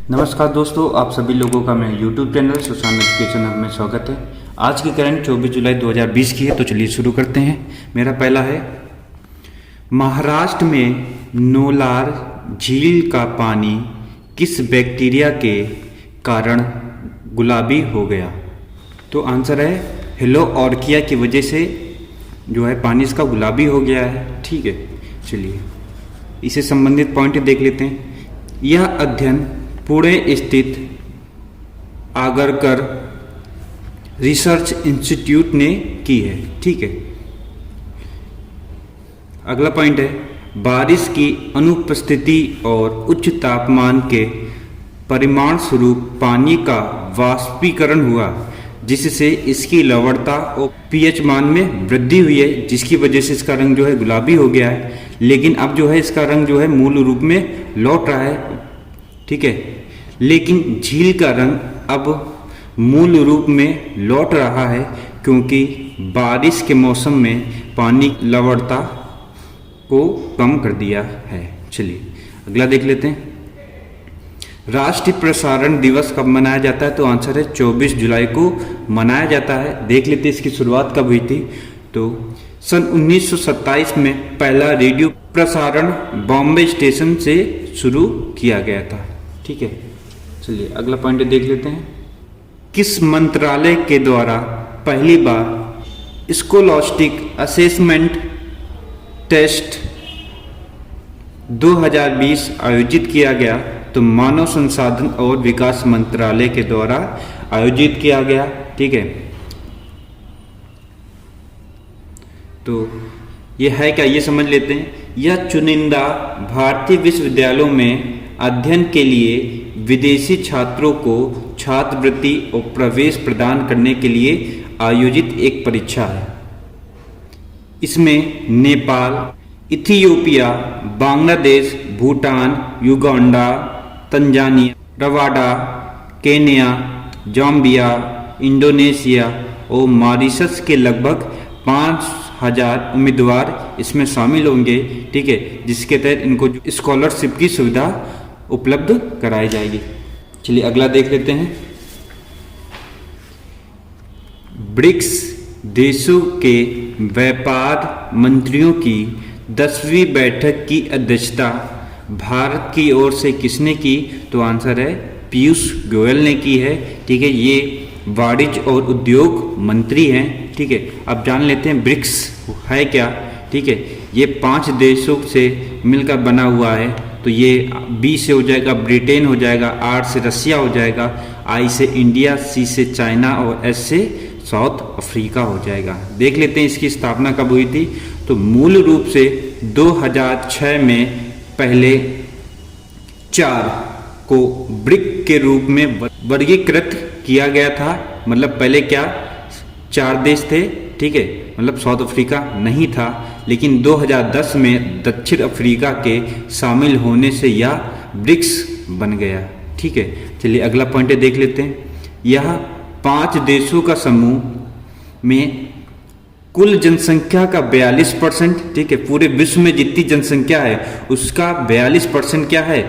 नमस्कार दोस्तों, आप सभी लोगों का मैं YouTube channel Sushant education hub में स्वागत है। आज की करंट 24 जुलाई 2020 की है, तो चलिए शुरू करते हैं। मेरा पहला है, महाराष्ट्र में नोलार झील का पानी किस बैक्टीरिया के कारण गुलाबी हो गया? तो आंसर है हेलोऑर्किया की वजह से जो है पानी इसका गुलाबी हो गया है। ठीक है, चलिए इससे संबंधित पॉइंट देख लेते हैं। यह अध्ययन पुणे स्थित आगरकर रिसर्च इंस्टीट्यूट ने की है। ठीक है, अगला पॉइंट है, बारिश की अनुपस्थिति और उच्च तापमान के परिणाम स्वरूप पानी का वाष्पीकरण हुआ, जिससे इसकी लवणता और पीएच मान में वृद्धि हुई है, जिसकी वजह से इसका रंग जो है गुलाबी हो गया है। लेकिन अब जो है इसका रंग जो है मूल रूप में लौट रहा है। ठीक है, लेकिन झील का रंग अब मूल रूप में लौट रहा है क्योंकि बारिश के मौसम में पानी लवणता को कम कर दिया है। चलिए अगला देख लेते हैं। राष्ट्रीय प्रसारण दिवस कब मनाया जाता है? तो आंसर है 24 जुलाई को मनाया जाता है। देख लेते हैं इसकी शुरुआत कब हुई थी। तो सन 1927 में पहला रेडियो प्रसारण बॉम्बे स्टेशन से शुरू किया गया था। ठीक है, चलिए अगला पॉइंट देख लेते हैं। किस मंत्रालय के द्वारा पहली बार स्कोलास्टिक असेसमेंट टेस्ट 2020 आयोजित किया गया? तो मानव संसाधन और विकास मंत्रालय के द्वारा आयोजित किया गया। ठीक है, तो यह है क्या, ये समझ लेते हैं। यह चुनिंदा भारतीय विश्वविद्यालयों में अध्ययन के लिए विदेशी छात्रों को छात्रवृत्ति और प्रवेश प्रदान करने के लिए आयोजित एक परीक्षा है। इसमें Nepal, Ethiopia, Bangladesh, Bhutan, Uganda, Tanzania, Rwanda, Kenya, Zambia, Indonesia और मॉरिशस के लगभग 5000 उम्मीदवार इसमें शामिल होंगे। ठीक है, जिसके तहत इनको स्कॉलरशिप की सुविधा उपलब्ध कराई जाएगी। चलिए अगला देख लेते हैं। ब्रिक्स देशों के व्यापार मंत्रियों की 10वीं बैठक की अध्यक्षता भारत की ओर से किसने की? तो आंसर है पीयूष गोयल ने की है। ठीक है, ये वाणिज्य और उद्योग मंत्री हैं। ठीक है, अब जान लेते हैं ब्रिक्स है क्या। ठीक है, ये 5 देशों से मिलकर बना हुआ है। तो ये बी से हो जाएगा ब्रिटेन हो जाएगा, आर से रसिया हो जाएगा, आई से इंडिया, सी से चाइना और एस से साउथ अफ्रीका हो जाएगा। देख लेते हैं इसकी स्थापना कब हुई थी। तो मूल रूप से 2006 में पहले 4 को ब्रिक के रूप में वर्गीकृत किया गया था। मतलब पहले क्या 4 देश थे। ठीक है, मतलब साउथ अफ्रीका नहीं था, लेकिन 2010 में दक्षिण अफ्रीका के शामिल होने से यह ब्रिक्स बन गया। ठीक है, चलिए अगला पॉइंट देख लेते हैं। यह 5 देशों का समूह में कुल जनसंख्या का 42%, ठीक है, पूरे विश्व में जितनी जनसंख्या है उसका 42% क्या है?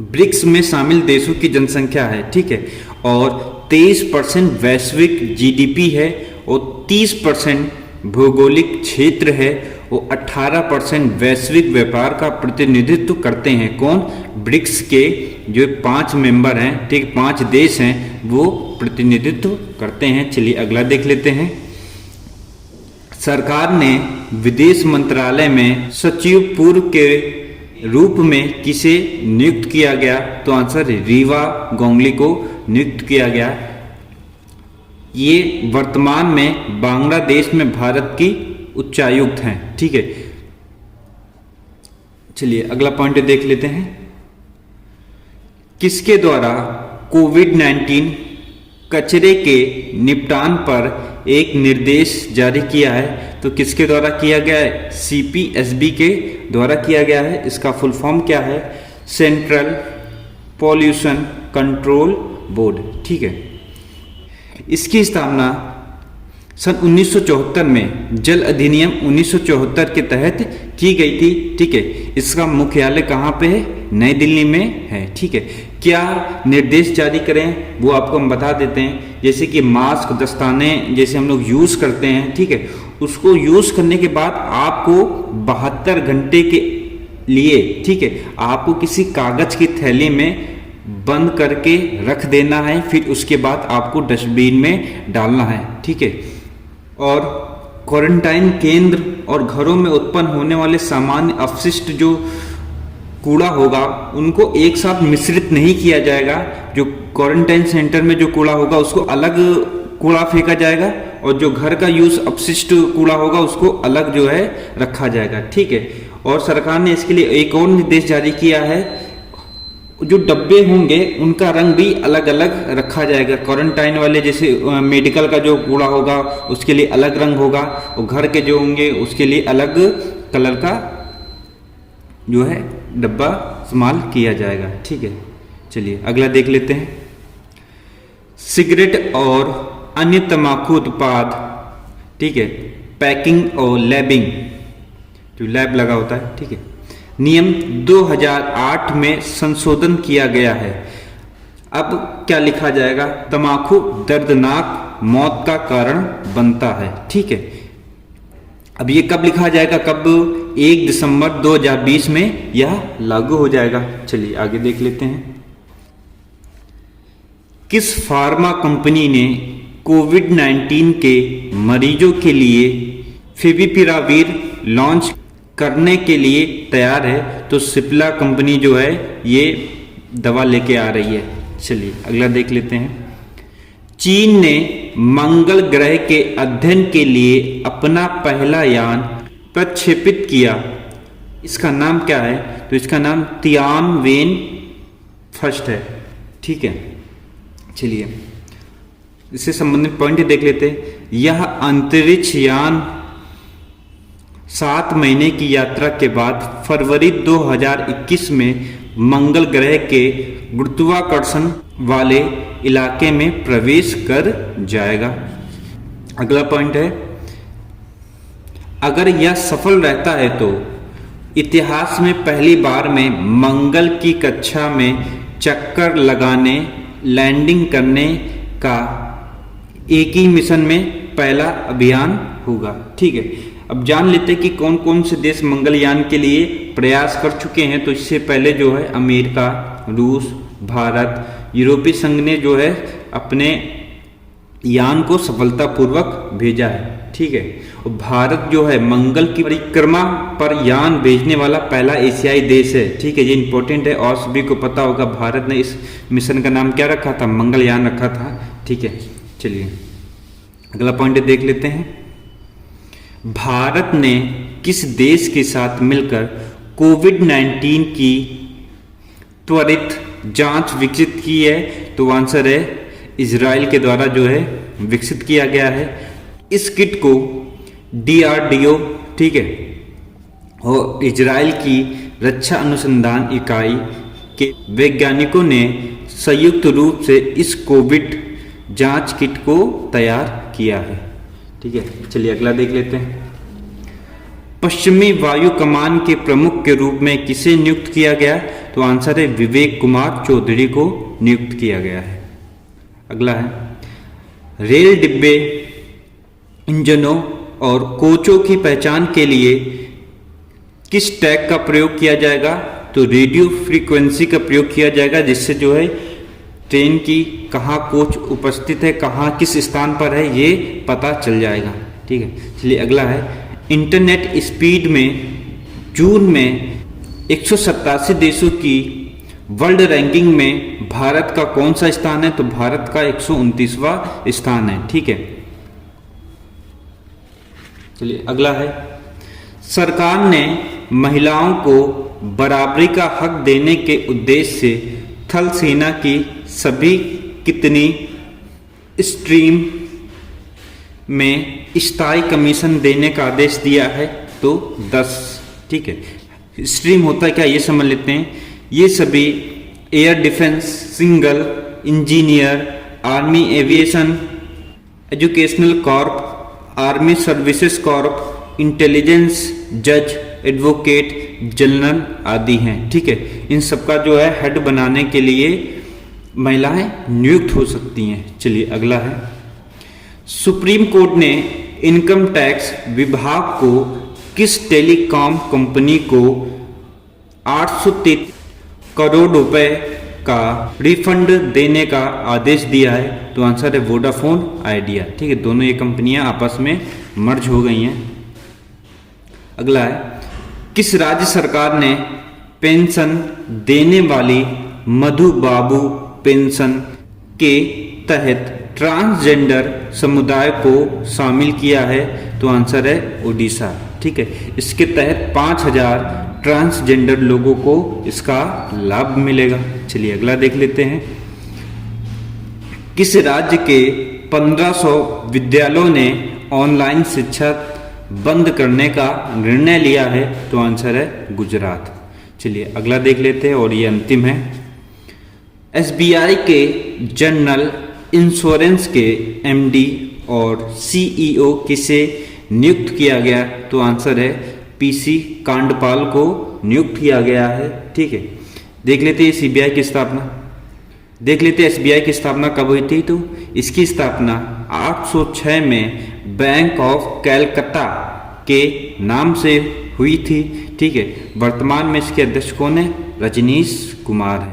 ब्रिक्स में शामिल देशों की जनसंख्या है। ठीक है, और 23% वैश्विक जीडीपी है और 30% भौगोलिक क्षेत्र है और 18% वैश्विक व्यापार का प्रतिनिधित्व करते हैं। कौन? ब्रिक्स के जो 5 मेंबर हैं, ठीक, 5 देश हैं, वो प्रतिनिधित्व करते हैं। चलिए अगला देख लेते हैं। सरकार ने विदेश मंत्रालय में सचिव पूर्व के रूप में किसे नियुक्त किया गया? तो आंसर रीवा गांगुली को नियुक्त किया गया। ये वर्तमान में बांग्लादेश में भारत की उच्चायुक्त हैं। ठीक है, चलिए अगला पॉइंट देख लेते हैं। किसके द्वारा कोविड-19 कचरे के निपटान पर एक निर्देश जारी किया है? तो किसके द्वारा किया गया है? CPSB के द्वारा किया गया है। इसका फुल फॉर्म क्या है? Central pollution control board. ठीक है, इसकी स्थापना सन 1974 में जल अधिनियम 1974 के तहत की गई थी। ठीक है, इसका मुख्यालय कहाँ पे है? नई दिल्ली में है। ठीक है, क्या निर्देश जारी करें वो आपको हम बता देते हैं। जैसे कि मास्क, दस्ताने जैसे हम लोग यूज़ करते हैं, ठीक है, उसको यूज़ करने के बाद आपको 72 घंटे के लिए, ठीक है, आपको किसी कागज की थैली में बंद करके रख देना है, फिर उसके बाद आपको डस्टबिन में डालना है, ठीक है। और क्वारंटाइन केंद्र और घरों में उत्पन्न होने वाले सामान्य अपशिष्ट जो कूड़ा होगा उनको एक साथ मिश्रित नहीं किया जाएगा। जो क्वारंटाइन सेंटर में जो कूड़ा होगा उसको अलग कूड़ा फेंका जाएगा, और जो घर का यूज अपशिष्ट कूड़ा होगा उसको अलग जो है रखा जाएगा, ठीक है। और सरकार ने इसके लिए एक और निर्देश जारी किया है, जो डब्बे होंगे उनका रंग भी अलग अलग रखा जाएगा। क्वारंटाइन वाले जैसे मेडिकल का जो कूड़ा होगा उसके लिए अलग रंग होगा, और घर के जो होंगे उसके लिए अलग कलर का जो है डब्बा इस्तेमाल किया जाएगा, ठीक है। चलिए अगला देख लेते हैं। सिगरेट और अन्य तंबाकू उत्पाद, ठीक है, पैकिंग और लैबिंग, जो लैब लगा होता है, ठीक है, नियम 2008 में संशोधन किया गया है। अब क्या लिखा जाएगा? तंबाकू दर्दनाक मौत का कारण बनता है, ठीक है। अब ये कब लिखा जाएगा, कब? 1 दिसंबर 2020 में यह लागू हो जाएगा। चलिए आगे देख लेते हैं। किस फार्मा कंपनी ने कोविड-19 के मरीजों के लिए फेविपिराविर लॉन्च करने के लिए तैयार है? तो सिप्ला कंपनी जो है ये दवा लेके आ रही है। चलिए अगला देख लेते हैं। चीन ने मंगल ग्रह के अध्ययन के लिए अपना पहला यान प्रक्षेपित किया। इसका नाम क्या है? तो इसका नाम तियानवेन फर्स्ट है, ठीक है। चलिए इससे संबंधित पॉइंट देख लेते हैं। यह अंतरिक्ष यान 7 महीने की यात्रा के बाद फरवरी 2021 में मंगल ग्रह के गुरुत्वाकर्षण वाले इलाके में प्रवेश कर जाएगा। अगला पॉइंट है, अगर यह सफल रहता है तो इतिहास में पहली बार में मंगल की कक्षा में चक्कर लगाने, लैंडिंग करने का एक ही मिशन में पहला अभियान होगा, ठीक है। अब जान लेते हैं कि कौन कौन से देश मंगलयान के लिए प्रयास कर चुके हैं। तो इससे पहले जो है अमेरिका, रूस, भारत, यूरोपीय संघ ने जो है अपने यान को सफलतापूर्वक भेजा है, ठीक है। और भारत जो है मंगल की परिक्रमा पर यान भेजने वाला पहला एशियाई देश है, ठीक है। ये इंपॉर्टेंट है और सभी को पता होगा। भारत ने इस मिशन का नाम क्या रखा था? मंगलयान रखा था, ठीक है। चलिए अगला पॉइंट देख लेते हैं। भारत ने किस देश के साथ मिलकर कोविड-19 की त्वरित जांच विकसित की है? तो आंसर है इजराइल के द्वारा जो है विकसित किया गया है। इस किट को DRDO, ठीक है, और इजराइल की रक्षा अनुसंधान इकाई के वैज्ञानिकों ने संयुक्त रूप से इस कोविड जांच किट को तैयार किया है, ठीक है। चलिए अगला देख लेते हैं। पश्चिमी वायु कमान के प्रमुख के रूप में किसे नियुक्त किया गया? तो आंसर है विवेक कुमार चौधरी को नियुक्त किया गया है। अगला है, रेल डिब्बे, इंजनों और कोचों की पहचान के लिए किस टैग का प्रयोग किया जाएगा? तो रेडियो फ्रीक्वेंसी का प्रयोग किया जाएगा, जिससे जो है ट्रेन की कहाँ कोच उपस्थित है, कहाँ किस स्थान पर है, ये पता चल जाएगा, ठीक है। चलिए अगला है, इंटरनेट स्पीड में जून में 187 देशों की वर्ल्ड रैंकिंग में भारत का कौन सा स्थान है? तो भारत का 129वां स्थान है, ठीक है। चलिए अगला है, सरकार ने महिलाओं को बराबरी का हक देने के उद्देश्य से थल सेना की सभी कितनी स्ट्रीम में स्थायी कमीशन देने का आदेश दिया है? तो 10, ठीक है। स्ट्रीम होता है क्या, ये समझ लेते हैं। ये सभी air defence, single, engineer, army aviation, educational Corp, army services Corp, intelligence, जज, एडवोकेट जनरल आदि हैं, ठीक है। इन सबका जो है हेड बनाने के लिए महिलाएं नियुक्त हो सकती हैं। चलिए अगला है, सुप्रीम कोर्ट ने इनकम टैक्स विभाग को किस टेलीकॉम कंपनी को 833 करोड़ रुपए का रिफंड देने का आदेश दिया है? तो आंसर है वोडाफोन आइडिया। ठीक है, दोनों ये कंपनियां आपस में मर्ज हो गई हैं। अगला है, किस राज्य सरकार ने पेंशन देने वाली मधु बाबू पेंशन के तहत ट्रांसजेंडर समुदाय को शामिल किया है? तो आंसर है उड़ीसा। ठीक है, इसके तहत 5000 ट्रांसजेंडर लोगों को इसका लाभ मिलेगा। चलिए अगला देख लेते हैं, किस राज्य के 1500 विद्यालयों ने ऑनलाइन शिक्षा बंद करने का निर्णय लिया है? तो आंसर है गुजरात। चलिए अगला देख लेते हैं और ये अंतिम है, एसबीआई के जनरल इंश्योरेंस के एमडी और सीईओ किसे नियुक्त किया गया? तो आंसर है पीसी कांडपाल को नियुक्त किया गया है। ठीक है, देख लेते हैं सीबीआई की स्थापना, देख लेते हैं एसबीआई की स्थापना कब हुई थी। तो इसकी स्थापना 806 में बैंक ऑफ कलकत्ता के नाम से हुई थी। ठीक है, वर्तमान में इसके अध्यक्ष कौन है? रजनीश कुमार है।